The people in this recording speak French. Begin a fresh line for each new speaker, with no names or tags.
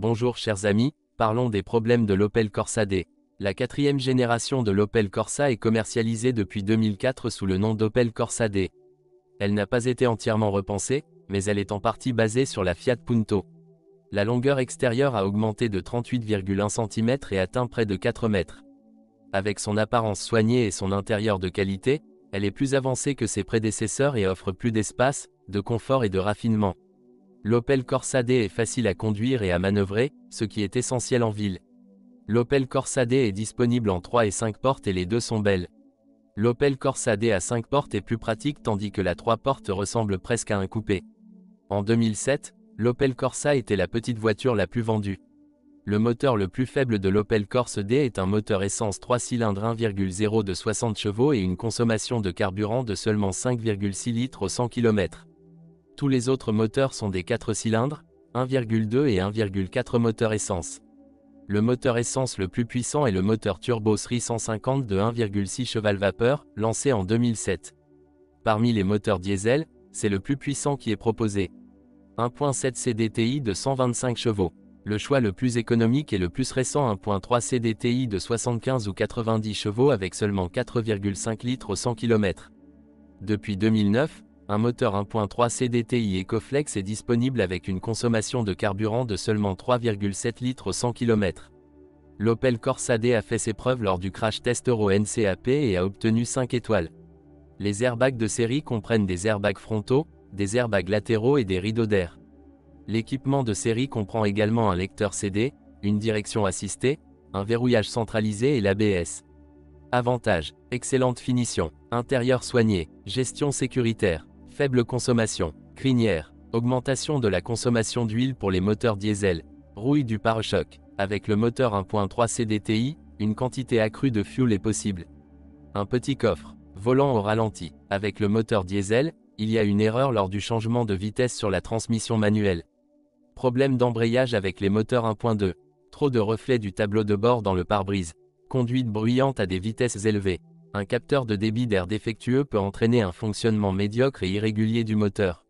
Bonjour chers amis, parlons des problèmes de l'Opel Corsa D. La quatrième génération de l'Opel Corsa est commercialisée depuis 2004 sous le nom d'Opel Corsa D. Elle n'a pas été entièrement repensée, mais elle est en partie basée sur la Fiat Punto. La longueur extérieure a augmenté de 38,1 cm et atteint près de 4 mètres. Avec son apparence soignée et son intérieur de qualité, elle est plus avancée que ses prédécesseurs et offre plus d'espace, de confort et de raffinement. L'Opel Corsa D est facile à conduire et à manœuvrer, ce qui est essentiel en ville. L'Opel Corsa D est disponible en 3 et 5 portes et les deux sont belles. L'Opel Corsa D à 5 portes est plus pratique tandis que la 3 portes ressemble presque à un coupé. En 2007, l'Opel Corsa était la petite voiture la plus vendue. Le moteur le plus faible de l'Opel Corsa D est un moteur essence 3 cylindres 1,0 de 60 chevaux et une consommation de carburant de seulement 5,6 litres au 100 km. Tous les autres moteurs sont des 4 cylindres, 1,2 et 1,4 moteurs essence. Le moteur essence le plus puissant est le moteur turbo SRI 150 de 1,6 cheval-vapeur, lancé en 2007. Parmi les moteurs diesel, c'est le plus puissant qui est proposé. 1.7 CDTI de 125 chevaux. Le choix le plus économique est le plus récent 1.3 CDTI de 75 ou 90 chevaux avec seulement 4,5 litres au 100 km. Depuis 2009, un moteur 1.3 CDTI EcoFlex est disponible avec une consommation de carburant de seulement 3,7 litres au 100 km. L'Opel Corsa D a fait ses preuves lors du crash test Euro NCAP et a obtenu 5 étoiles. Les airbags de série comprennent des airbags frontaux, des airbags latéraux et des rideaux d'air. L'équipement de série comprend également un lecteur CD, une direction assistée, un verrouillage centralisé et l'ABS. Avantages: excellente finition, intérieur soigné, gestion sécuritaire, faible consommation, crinière, augmentation de la consommation d'huile pour les moteurs diesel, rouille du pare-choc. Avec le moteur 1.3 CDTI, une quantité accrue de fuel est possible. Un petit coffre, volant au ralenti. Avec le moteur diesel, il y a une erreur lors du changement de vitesse sur la transmission manuelle. Problème d'embrayage avec les moteurs 1.2. Trop de reflets du tableau de bord dans le pare-brise. Conduite bruyante à des vitesses élevées. Un capteur de débit d'air défectueux peut entraîner un fonctionnement médiocre et irrégulier du moteur.